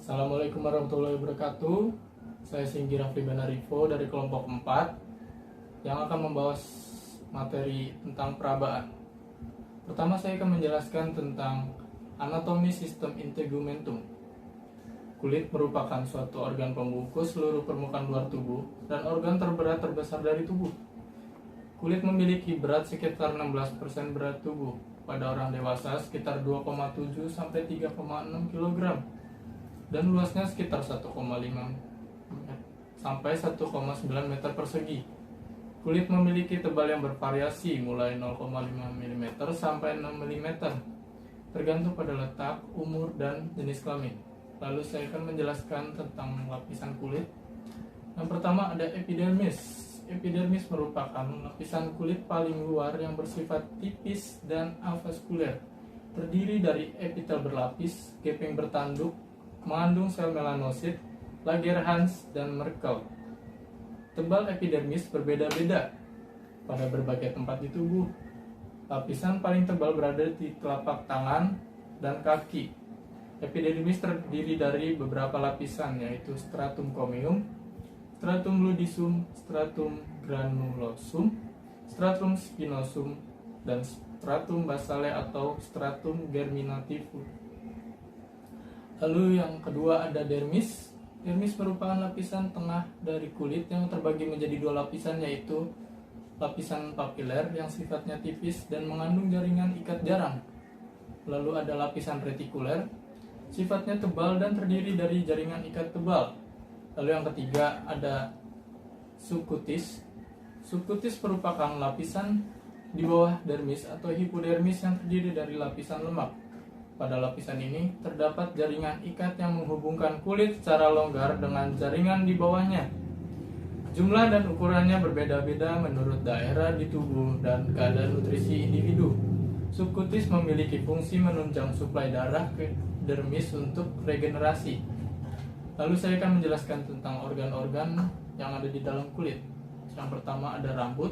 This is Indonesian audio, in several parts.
Assalamualaikum warahmatullahi wabarakatuh. Saya Singgi Rafli Benarivo dari kelompok 4 yang akan membahas materi tentang perabaan. Pertama, saya akan menjelaskan tentang anatomi sistem integumentum. Kulit merupakan suatu organ pembungkus seluruh permukaan luar tubuh dan organ terberat terbesar dari tubuh. Kulit memiliki berat sekitar 16% berat tubuh. Pada orang dewasa sekitar 2,7 sampai 3,6 kg dan luasnya sekitar 1,5 sampai 1,9 meter persegi. Kulit memiliki tebal yang bervariasi mulai 0,5 mm sampai 6 mm tergantung pada letak, umur, dan jenis kelamin. Lalu saya akan menjelaskan tentang lapisan kulit. Yang pertama ada epidermis. Epidermis merupakan lapisan kulit paling luar yang bersifat tipis dan avaskuler. Terdiri dari epitel berlapis, gepeng bertanduk, mengandung sel melanosit, Langerhans, dan Merkel. Tebal epidermis berbeda-beda pada berbagai tempat di tubuh. Lapisan paling tebal berada di telapak tangan dan kaki. Epidermis terdiri dari beberapa lapisan, yaitu stratum corneum, stratum ludisum, stratum granulosum, stratum spinosum, dan stratum basale atau stratum germinativum. Lalu yang kedua ada dermis. Dermis merupakan lapisan tengah dari kulit yang terbagi menjadi dua lapisan, yaitu lapisan papiler yang sifatnya tipis dan mengandung jaringan ikat jarang. Lalu ada lapisan retikuler, sifatnya tebal dan terdiri dari jaringan ikat tebal. Lalu yang ketiga ada subcutis. Subcutis merupakan lapisan di bawah dermis atau hipodermis yang terdiri dari lapisan lemak. Pada lapisan ini terdapat jaringan ikat yang menghubungkan kulit secara longgar dengan jaringan di bawahnya. Jumlah dan ukurannya berbeda-beda menurut daerah di tubuh dan keadaan nutrisi individu. Subcutis memiliki fungsi menunjang suplai darah ke dermis untuk regenerasi. Lalu saya akan menjelaskan tentang organ-organ yang ada di dalam kulit. Yang pertama ada rambut.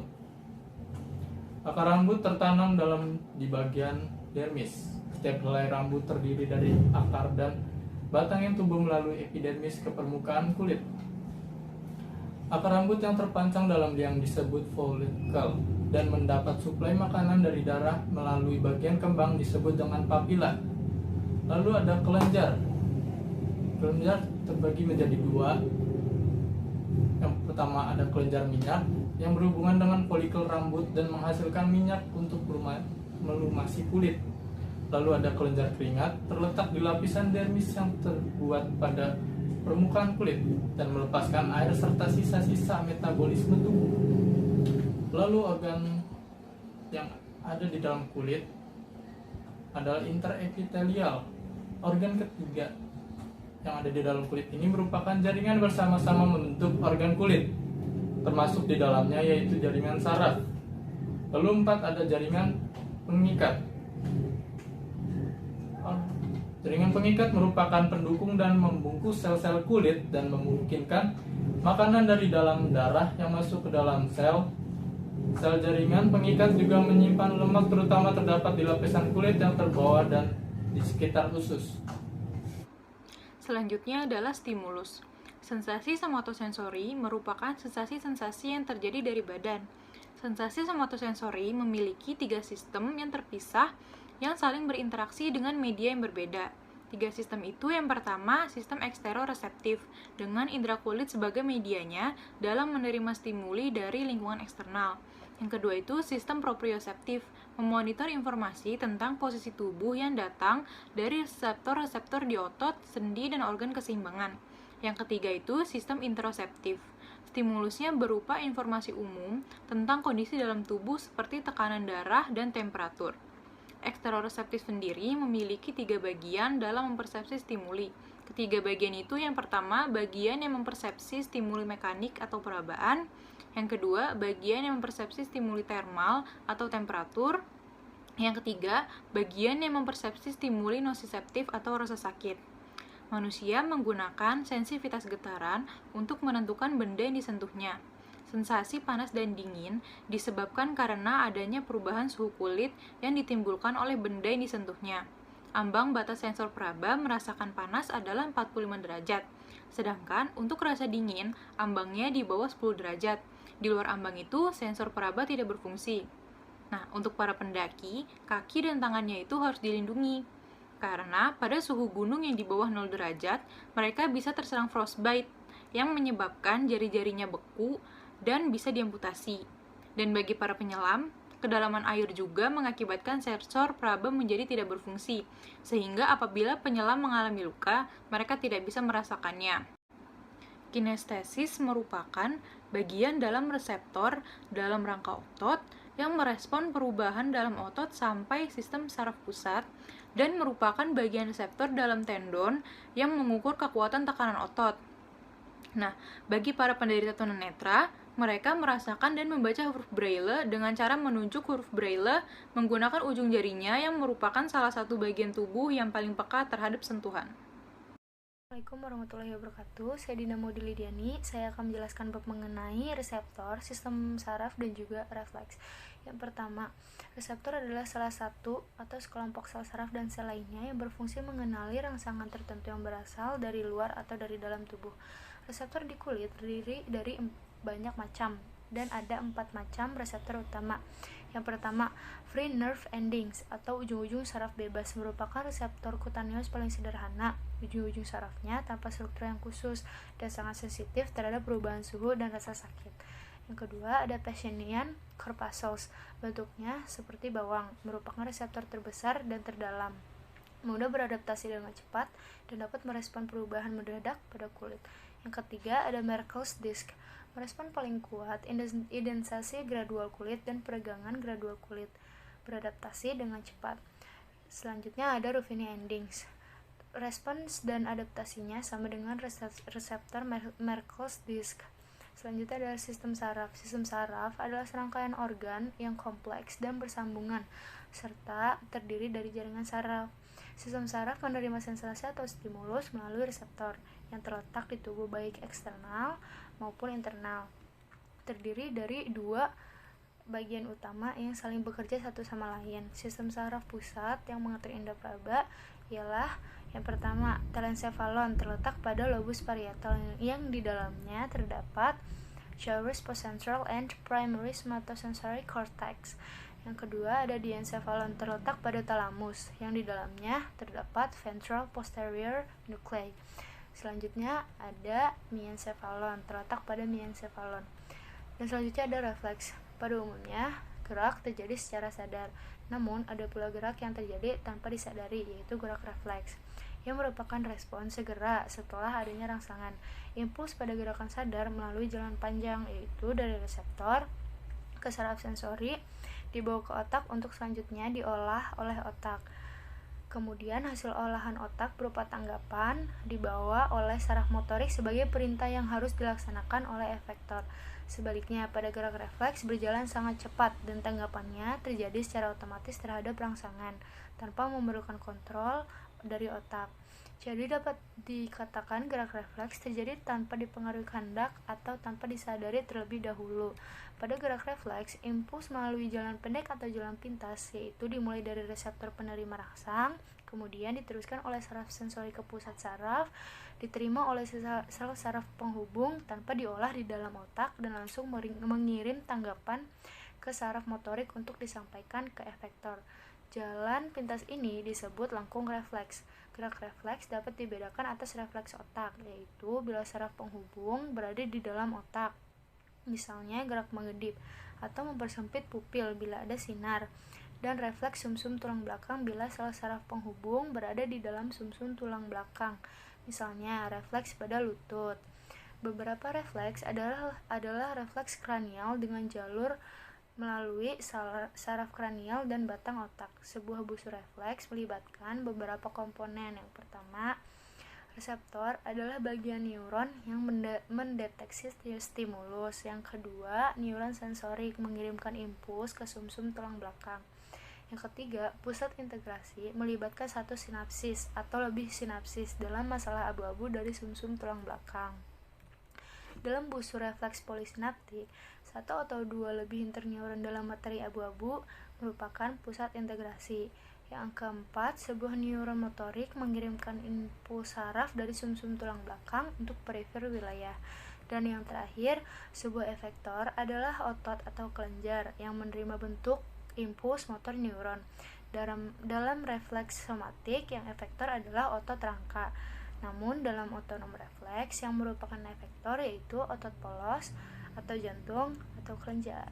Akar rambut tertanam di bagian dermis. Setiap helai rambut terdiri dari akar dan batang yang tumbuh melalui epidermis ke permukaan kulit. Akar rambut yang terpancang dalam liang disebut follicle dan mendapat suplai makanan dari darah melalui bagian kembang disebut dengan papila. Lalu ada kelenjar. Kelenjar terbagi menjadi dua. Yang pertama ada kelenjar minyak yang berhubungan dengan folikel rambut dan menghasilkan minyak untuk melumasi kulit. Lalu ada kelenjar keringat terletak di lapisan dermis yang terbuat pada permukaan kulit dan melepaskan air serta sisa-sisa metabolisme tubuh. Lalu organ yang ada di dalam kulit adalah interepitelial. Organ ketiga yang ada di dalam kulit ini merupakan jaringan bersama-sama membentuk organ kulit, termasuk di dalamnya yaitu jaringan saraf. Lalu 4 ada jaringan pengikat. Jaringan pengikat merupakan pendukung dan membungkus sel-sel kulit dan memungkinkan makanan dari dalam darah yang masuk ke dalam sel. Sel jaringan pengikat juga menyimpan lemak terutama terdapat di lapisan kulit yang terbawah dan di sekitar usus. Selanjutnya adalah stimulus. Sensasi somatosensori merupakan sensasi-sensasi yang terjadi dari badan. Sensasi somatosensori memiliki 3 sistem yang terpisah yang saling berinteraksi dengan media yang berbeda. 3 sistem itu yang pertama, sistem eksteroreseptif dengan indera kulit sebagai medianya dalam menerima stimuli dari lingkungan eksternal. Yang kedua itu sistem proprioseptif, memonitor informasi tentang posisi tubuh yang datang dari reseptor-reseptor di otot, sendi, dan organ keseimbangan. Yang ketiga itu sistem interoseptif. Stimulusnya berupa informasi umum tentang kondisi dalam tubuh seperti tekanan darah dan temperatur. Eksteroreseptif sendiri memiliki 3 bagian dalam mempersepsi stimuli. Ketiga bagian itu yang pertama, bagian yang mempersepsi stimuli mekanik atau perabaan. Yang kedua, bagian yang mempersepsi stimuli termal atau temperatur. Yang ketiga, bagian yang mempersepsi stimuli nosiseptif atau rasa sakit. Manusia menggunakan sensitivitas getaran untuk menentukan benda yang disentuhnya. Sensasi panas dan dingin disebabkan karena adanya perubahan suhu kulit yang ditimbulkan oleh benda yang disentuhnya. ambang batas sensor peraba merasakan panas adalah 45 derajat. Sedangkan untuk rasa dingin, ambangnya di bawah 10 derajat. Di luar ambang itu, sensor peraba tidak berfungsi. Nah, untuk para pendaki, kaki dan tangannya itu harus dilindungi. Karena pada suhu gunung yang di bawah 0 derajat, mereka bisa terserang frostbite yang menyebabkan jari-jarinya beku dan bisa diamputasi. Dan bagi para penyelam, kedalaman air juga mengakibatkan sensor peraba menjadi tidak berfungsi, sehingga apabila penyelam mengalami luka, mereka tidak bisa merasakannya. Kinestesis merupakan bagian dalam reseptor dalam rangka otot yang merespon perubahan dalam otot sampai sistem saraf pusat dan merupakan bagian reseptor dalam tendon yang mengukur kekuatan tekanan otot. Nah, bagi para penderita tunanetra, mereka merasakan dan membaca huruf Braille dengan cara menunjuk huruf Braille menggunakan ujung jarinya yang merupakan salah satu bagian tubuh yang paling peka terhadap sentuhan. Assalamualaikum warahmatullahi wabarakatuh. Saya Dina Maudilidiani. Saya akan menjelaskan bab mengenai reseptor, sistem saraf, dan juga refleks. Yang pertama, reseptor adalah salah satu atau sekelompok sel saraf dan sel lainnya yang berfungsi mengenali rangsangan tertentu yang berasal dari luar atau dari dalam tubuh. Reseptor di kulit terdiri dari banyak macam dan ada 4 macam reseptor utama. Yang pertama, free nerve endings atau ujung-ujung saraf bebas merupakan reseptor kutaneus paling sederhana. Ujung-ujung sarafnya tanpa struktur yang khusus dan sangat sensitif terhadap perubahan suhu dan rasa sakit. Yang kedua, ada Pacinian corpuscles. Bentuknya seperti bawang, merupakan reseptor terbesar dan terdalam. Mudah beradaptasi dengan cepat dan dapat merespon perubahan mendadak pada kulit. Yang ketiga, ada Merkel's disc. Merespon paling kuat indensasi gradual kulit dan peregangan gradual kulit, beradaptasi dengan cepat. Selanjutnya ada Ruffini endings. Respons dan adaptasinya sama dengan reseptor Merkel's disc. Selanjutnya adalah sistem saraf. Sistem saraf adalah serangkaian organ yang kompleks dan bersambungan serta terdiri dari jaringan saraf. Sistem saraf menerima sensasi atau stimulus melalui reseptor yang terletak di tubuh baik eksternal maupun internal. Terdiri dari 2 bagian utama yang saling bekerja satu sama lain. Sistem saraf pusat yang mengatur indera peraba ialah yang pertama, telencephalon terletak pada lobus parietal yang di dalamnya terdapat gyrus postcentral and primary somatosensory cortex. Yang kedua, ada diencephalon terletak pada thalamus yang di dalamnya terdapat ventral posterior nuclei. Selanjutnya ada miencephalon terletak pada miencephalon. Dan selanjutnya ada refleks. Pada umumnya, gerak terjadi secara sadar. Namun, ada pula gerak yang terjadi tanpa disadari, yaitu gerak refleks, yang merupakan respon segera setelah adanya rangsangan. Impuls pada gerakan sadar melalui jalan panjang, yaitu dari reseptor ke saraf sensori, dibawa ke otak untuk selanjutnya diolah oleh otak. Kemudian hasil olahan otak berupa tanggapan dibawa oleh saraf motorik sebagai perintah yang harus dilaksanakan oleh efektor. Sebaliknya, pada gerak refleks berjalan sangat cepat dan tanggapannya terjadi secara otomatis terhadap rangsangan tanpa memerlukan kontrol dari otak. Jadi dapat dikatakan gerak refleks terjadi tanpa dipengaruhi kehendak atau tanpa disadari terlebih dahulu. Pada gerak refleks, impuls melalui jalan pendek atau jalan pintas, yaitu dimulai dari reseptor penerima rangsang, kemudian diteruskan oleh saraf sensori ke pusat saraf, diterima oleh sel saraf penghubung tanpa diolah di dalam otak dan langsung mengirim tanggapan ke saraf motorik untuk disampaikan ke efektor. Jalan pintas ini disebut lengkung refleks. Gerak refleks dapat dibedakan atas refleks otak, yaitu bila saraf penghubung berada di dalam otak. Misalnya gerak mengedip atau mempersempit pupil bila ada sinar, dan refleks sumsum tulang belakang bila sel saraf penghubung berada di dalam sumsum tulang belakang. Misalnya refleks pada lutut. Beberapa refleks adalah refleks kranial dengan jalur melalui saraf kranial dan batang otak. Sebuah busur refleks melibatkan beberapa komponen. Yang pertama, reseptor adalah bagian neuron yang mendeteksi stimulus. Yang kedua, neuron sensorik mengirimkan impuls ke sumsum tulang belakang. Yang ketiga, pusat integrasi melibatkan satu sinapsis atau lebih sinapsis dalam masalah abu-abu dari sumsum tulang belakang. Dalam busur refleks polisinaptik, satu atau dua lebih interneuron dalam materi abu-abu merupakan pusat integrasi. Yang keempat, sebuah neuron motorik mengirimkan impuls saraf dari sumsum tulang belakang untuk perifer wilayah. Dan yang terakhir, sebuah efektor adalah otot atau kelenjar yang menerima bentuk impuls motor neuron. Dalam refleks somatik, yang efektor adalah otot rangka. Namun dalam otonom refleks, yang merupakan efektor yaitu otot polos atau jantung atau kelenjar.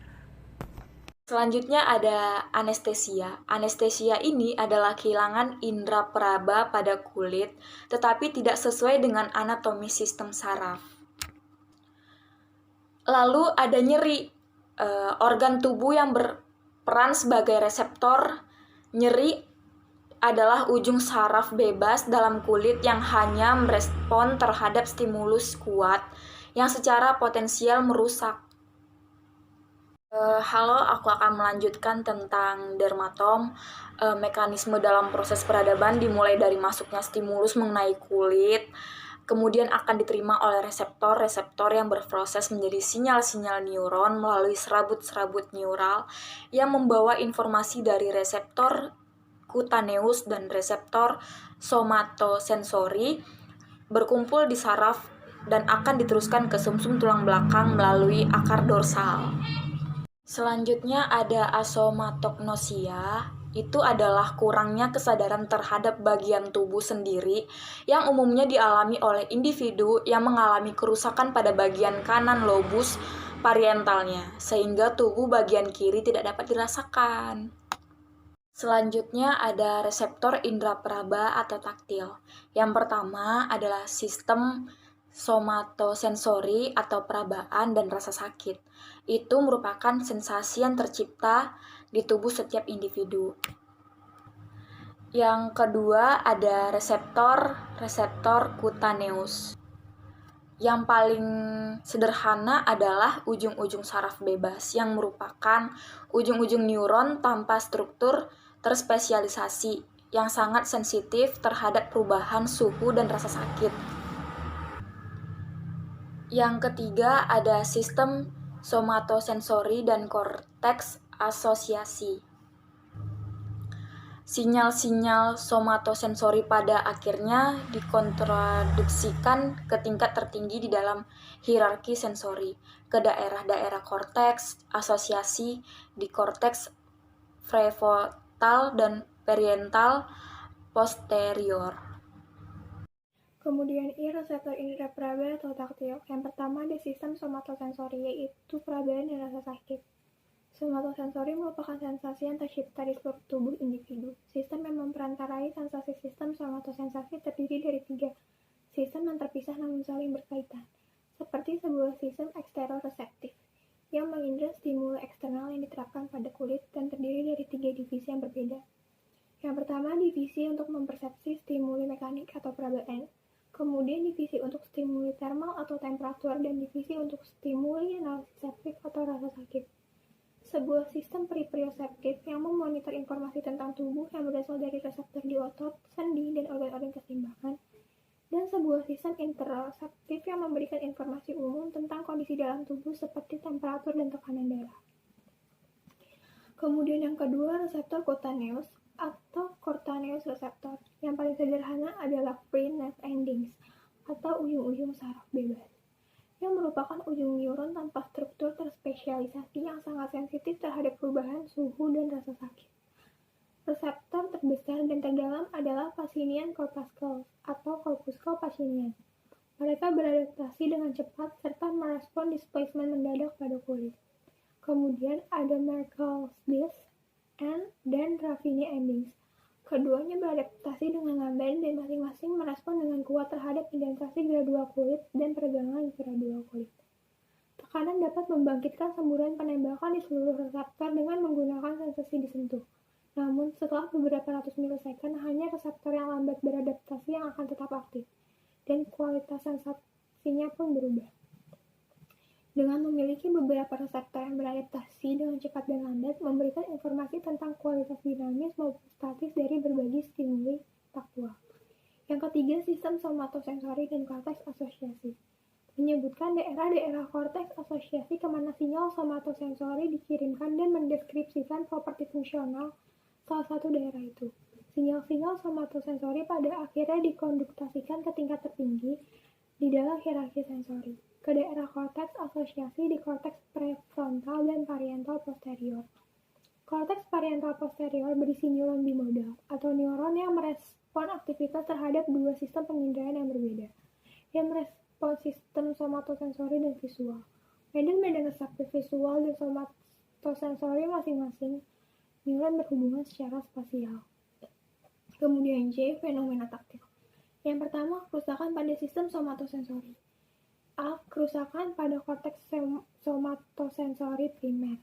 Selanjutnya ada anestesia. Anestesia ini adalah kehilangan indera peraba pada kulit, tetapi tidak sesuai dengan anatomi sistem saraf. Lalu ada nyeri, organ tubuh yang berperan sebagai reseptor. Nyeri adalah ujung saraf bebas dalam kulit yang hanya merespon terhadap stimulus kuat yang secara potensial merusak. Halo, aku akan melanjutkan tentang dermatom. Mekanisme dalam proses peradaban dimulai dari masuknya stimulus mengenai kulit, kemudian akan diterima oleh reseptor yang berproses menjadi sinyal-sinyal neuron melalui serabut-serabut neural yang membawa informasi dari reseptor kutaneus dan reseptor somatosensori berkumpul di saraf dan akan diteruskan ke sumsum tulang belakang melalui akar dorsal. Selanjutnya ada asomatognosia. Itu adalah kurangnya kesadaran terhadap bagian tubuh sendiri yang umumnya dialami oleh individu yang mengalami kerusakan pada bagian kanan lobus parientalnya, sehingga tubuh bagian kiri tidak dapat dirasakan. Selanjutnya ada reseptor indera peraba atau taktil. Yang pertama adalah sistem somatosensori atau perabaan dan rasa sakit. Itu merupakan sensasi yang tercipta di tubuh setiap individu. Yang kedua ada reseptor kutaneus. Yang paling sederhana adalah ujung-ujung saraf bebas yang merupakan ujung-ujung neuron tanpa struktur terspesialisasi yang sangat sensitif terhadap perubahan suhu dan rasa sakit. Yang ketiga ada sistem somatosensori dan korteks asosiasi. Sinyal-sinyal somatosensori pada akhirnya dikontraduksikan ke tingkat tertinggi di dalam hierarki sensori, ke daerah-daerah korteks asosiasi di korteks prefrontal dan parietal posterior. Kemudian reseptor indera peraba atau taktil. Yang pertama ada sistem somatosensori, yaitu perabaan dan rasa sakit. Somatosensori merupakan sensasi yang tercipta di seluruh tubuh individu. Sistem yang memperantarai sensasi sistem somatosensasi terdiri dari 3 sistem yang terpisah namun saling berkaitan, seperti sebuah sistem eksteroseptif yang mengindra stimuli eksternal yang diterapkan pada kulit dan terdiri dari 3 divisi yang berbeda. Yang pertama, divisi untuk mempersepsi stimuli mekanik atau perabaan. Kemudian divisi untuk stimuli termal atau temperatur dan divisi untuk stimuli nociceptif atau rasa sakit. Sebuah sistem proprioseptif yang memonitor informasi tentang tubuh yang berasal dari reseptor di otot, sendi, dan organ-organ keseimbangan. Dan sebuah sistem interoceptif yang memberikan informasi umum tentang kondisi dalam tubuh seperti temperatur dan tekanan darah. Kemudian yang kedua, reseptor kutaneus atau cutaneous receptor. Yang paling sederhana adalah free nerve endings atau ujung-ujung saraf bebas, yang merupakan ujung neuron tanpa struktur terspesialisasi yang sangat sensitif terhadap perubahan suhu dan rasa sakit. Reseptor terbesar dan terdalam adalah Pacinian corpuscles atau corpuscle Pacinian. Mereka beradaptasi dengan cepat serta merespon displacement mendadak pada kulit. Kemudian ada Merkel's disc dan Raffini endings. Keduanya beradaptasi dengan lamban dan masing-masing merespon dengan kuat terhadap indentasi gradua kulit dan peregangan gradua kulit. Tekanan dapat membangkitkan semburan penembakan di seluruh reseptor dengan menggunakan sensasi disentuh. Namun, setelah beberapa ratus milisecond, hanya reseptor yang lambat beradaptasi yang akan tetap aktif, dan kualitas sensasinya pun berubah. Dengan memiliki beberapa reseptor yang beradaptasi dengan cepat dan lambat, memberikan informasi tentang kualitas dinamis maupun statis dari berbagai stimuli taktual. Yang ketiga, sistem somatosensori dan korteks asosiasi. Menyebutkan daerah-daerah korteks asosiasi kemana sinyal somatosensori dikirimkan dan mendeskripsikan properti fungsional salah satu daerah itu. Sinyal-sinyal somatosensori pada akhirnya dikondutasikan ke tingkat tertinggi di dalam hierarki sensori, ke daerah korteks asosiasi di korteks prefrontal dan parietal posterior. Korteks parietal posterior berisi neuron bimodal, atau neuron yang merespon aktivitas terhadap dua sistem penginderaan yang berbeda, yang merespon sistem somatosensori dan visual. Medan-medan reseptif visual dan somatosensori masing-masing neuron berhubungan secara spasial. Kemudian J, fenomena taktil. Yang pertama, kerusakan pada sistem somatosensori. A, kerusakan pada korteks somatosensori primer.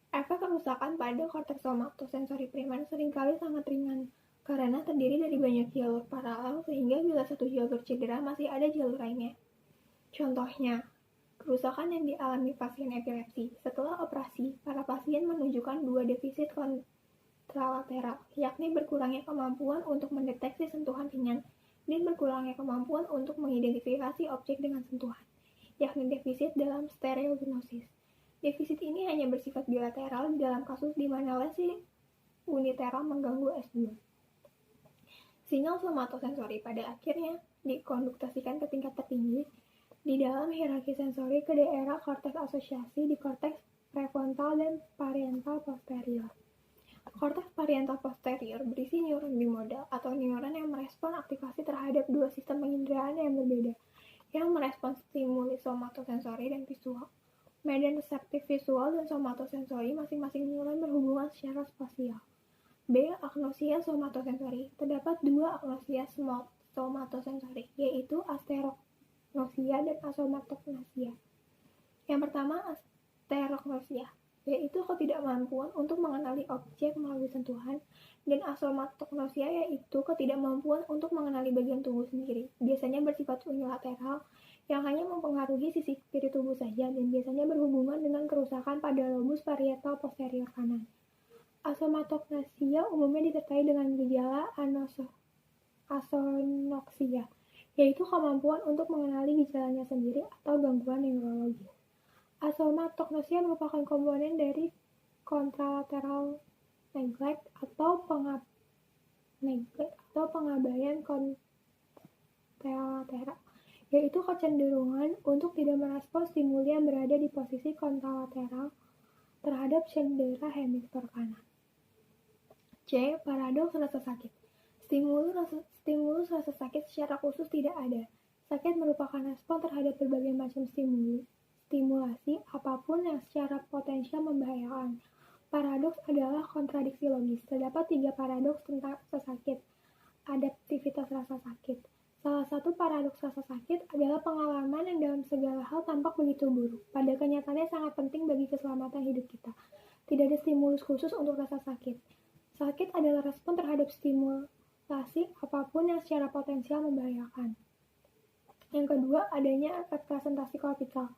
Efek kerusakan pada korteks somatosensori primer seringkali sangat ringan karena terdiri dari banyak jalur paralel sehingga bila satu jalur cedera masih ada jalur lainnya. Contohnya, kerusakan yang dialami pasien epilepsi. Setelah operasi, para pasien menunjukkan dua defisit kontralateral, yakni berkurangnya kemampuan untuk mendeteksi sentuhan ringan dan berkurangnya kemampuan untuk mengidentifikasi objek dengan sentuhan, yakni defisit dalam stereognosis. Defisit ini hanya bersifat bilateral dalam kasus di mana lesi uniteral mengganggu S2. Sinyal somatosensori pada akhirnya dikondutasikan ke tingkat tertinggi di dalam hierarki sensori ke daerah korteks asosiasi di korteks prefrontal dan parietal posterior. Korteks parietal posterior berisi neuron bimodal atau neuron yang merespon aktivasi terhadap dua sistem penginderaan yang berbeda, yang merespon stimuli somatosensori dan visual. Medan reseptif visual dan somatosensori masing-masing neuron berhubungan secara spasial. B. Agnosia somatosensori. Terdapat dua agnosia somatosensori, yaitu asterognosia dan asomatognosia. Yang pertama, asterognosia, yaitu ketidakmampuan untuk mengenali objek melalui sentuhan, dan asomatognosia yaitu ketidakmampuan untuk mengenali bagian tubuh sendiri, biasanya bersifat unilateral, yang hanya mempengaruhi sisi kiri tubuh saja dan biasanya berhubungan dengan kerusakan pada lobus parietal posterior kanan. Asomatognosia umumnya disertai dengan gejala asonoksia, yaitu kemampuan untuk mengenali gejalanya sendiri atau gangguan neurologis. Asomatognosia merupakan komponen dari contralateral neglect atau pengabaian kontralateral, yaitu kecenderungan untuk tidak merespons stimuli yang berada di posisi kontralateral terhadap cedera hemisfer kanan. C. Paradoks rasa sakit. Stimulus rasa sakit secara khusus tidak ada. Sakit merupakan respon terhadap berbagai macam stimulasi apapun yang secara potensial membahayakan. Paradoks adalah kontradiksi logis. Terdapat 3 paradoks tentang rasa sakit. Adaptivitas rasa sakit. Salah satu paradoks rasa sakit adalah pengalaman yang dalam segala hal tampak begitu buruk. Pada kenyataannya sangat penting bagi keselamatan hidup kita. Tidak ada stimulus khusus untuk rasa sakit. Sakit adalah respon terhadap stimulasi apapun yang secara potensial membahayakan. Yang kedua, adanya representasi kortikal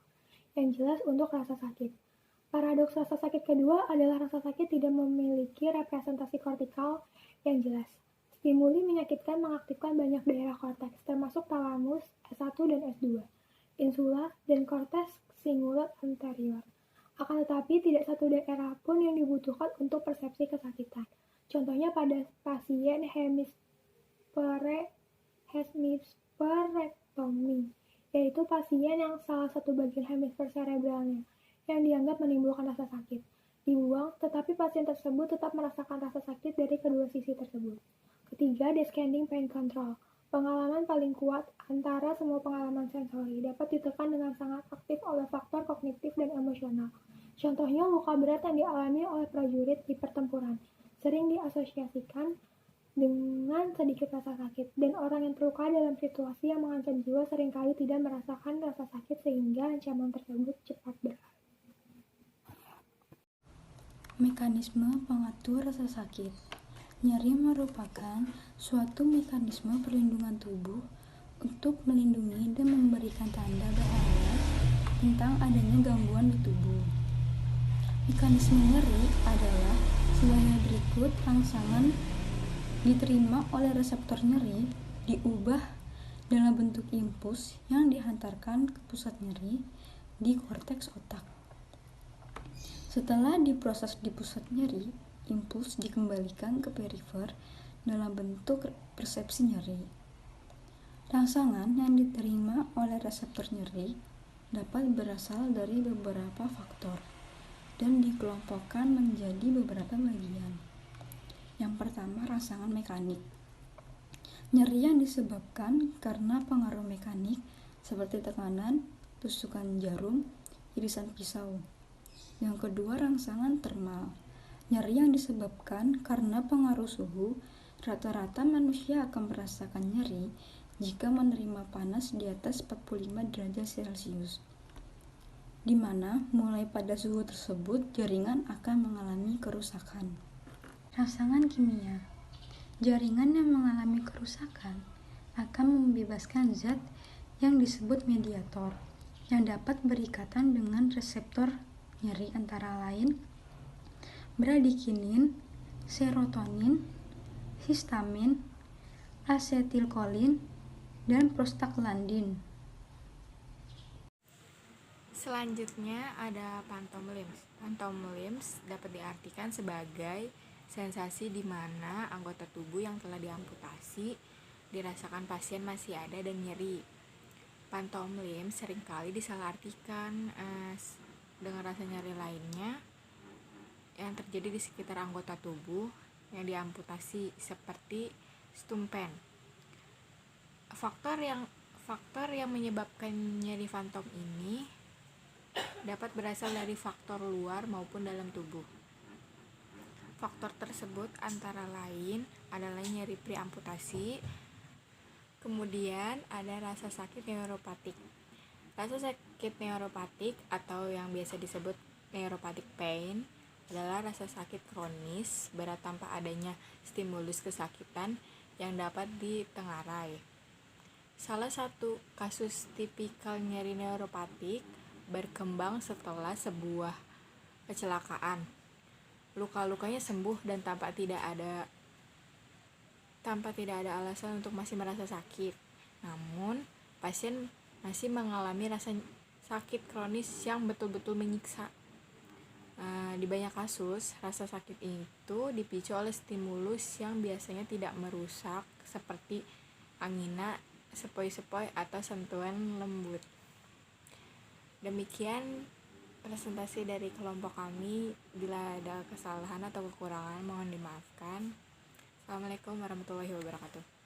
yang jelas untuk rasa sakit. Paradoks rasa sakit kedua adalah rasa sakit tidak memiliki representasi kortikal yang jelas. Stimuli menyakitkan mengaktifkan banyak daerah korteks, termasuk talamus, S1 dan S2, insula, dan korteks singulat anterior. Akan tetapi, tidak satu daerah pun yang dibutuhkan untuk persepsi kesakitan. Contohnya pada pasien hemisferektomi, yaitu pasien yang salah satu bagian hemisfer cerebralnya yang dianggap menimbulkan rasa sakit dibuang, tetapi pasien tersebut tetap merasakan rasa sakit dari kedua sisi tersebut. Ketiga, descending pain control. Pengalaman paling kuat antara semua pengalaman sensori dapat ditekan dengan sangat aktif oleh faktor kognitif dan emosional. Contohnya, luka berat yang dialami oleh prajurit di pertempuran sering diasosiasikan dengan sedikit rasa sakit, dan orang yang terluka dalam situasi yang mengancam jiwa seringkali tidak merasakan rasa sakit sehingga ancaman tersebut cepat berlalu. Mekanisme pengatur rasa sakit. Nyeri merupakan suatu mekanisme perlindungan tubuh untuk melindungi dan memberikan tanda bahaya tentang adanya gangguan di tubuh. Mekanisme nyeri adalah sebagai berikut: rangsangan diterima oleh reseptor nyeri diubah dalam bentuk impuls yang dihantarkan ke pusat nyeri di korteks otak. Setelah diproses di pusat nyeri, impuls dikembalikan ke perifer dalam bentuk persepsi nyeri. Rangsangan yang diterima oleh reseptor nyeri dapat berasal dari beberapa faktor dan dikelompokkan menjadi beberapa bagian. Yang pertama, rangsangan mekanik. Nyeri yang disebabkan karena pengaruh mekanik seperti tekanan, tusukan jarum, irisan pisau. Yang kedua, rangsangan termal. Nyeri yang disebabkan karena pengaruh suhu. Rata-rata manusia akan merasakan nyeri jika menerima panas di atas 45 derajat Celcius, di mana mulai pada suhu tersebut jaringan akan mengalami kerusakan. Rangsangan kimia. Jaringan yang mengalami kerusakan akan membebaskan zat yang disebut mediator yang dapat berikatan dengan reseptor nyeri antara lain bradikinin, serotonin, histamin, asetilkolin, dan prostaglandin. Selanjutnya ada pantomelimf. Pantomelimf dapat diartikan sebagai sensasi di mana anggota tubuh yang telah diamputasi dirasakan pasien masih ada dan nyeri. Pantomelimf seringkali disalahartikan dengan rasa nyeri lainnya yang terjadi di sekitar anggota tubuh yang diamputasi seperti stumpen. Faktor yang menyebabkan nyeri fantom ini dapat berasal dari faktor luar maupun dalam tubuh. Faktor tersebut antara lain adalah nyeri pre-amputasi, kemudian ada rasa sakit neuropatik. Rasa sakit neuropatik atau yang biasa disebut neuropathic pain adalah rasa sakit kronis berat tanpa adanya stimulus kesakitan yang dapat ditengarai. Salah satu kasus tipikal nyeri neuropatik berkembang setelah sebuah kecelakaan. Luka-lukanya sembuh dan tanpa tidak ada alasan untuk masih merasa sakit. Namun, pasien masih mengalami rasa sakit kronis yang betul-betul menyiksa. Di banyak kasus, rasa sakit itu dipicu oleh stimulus yang biasanya tidak merusak seperti angina, sepoi-sepoi, atau sentuhan lembut. Demikian presentasi dari kelompok kami. Bila ada kesalahan atau kekurangan mohon dimaafkan. Assalamualaikum warahmatullahi wabarakatuh.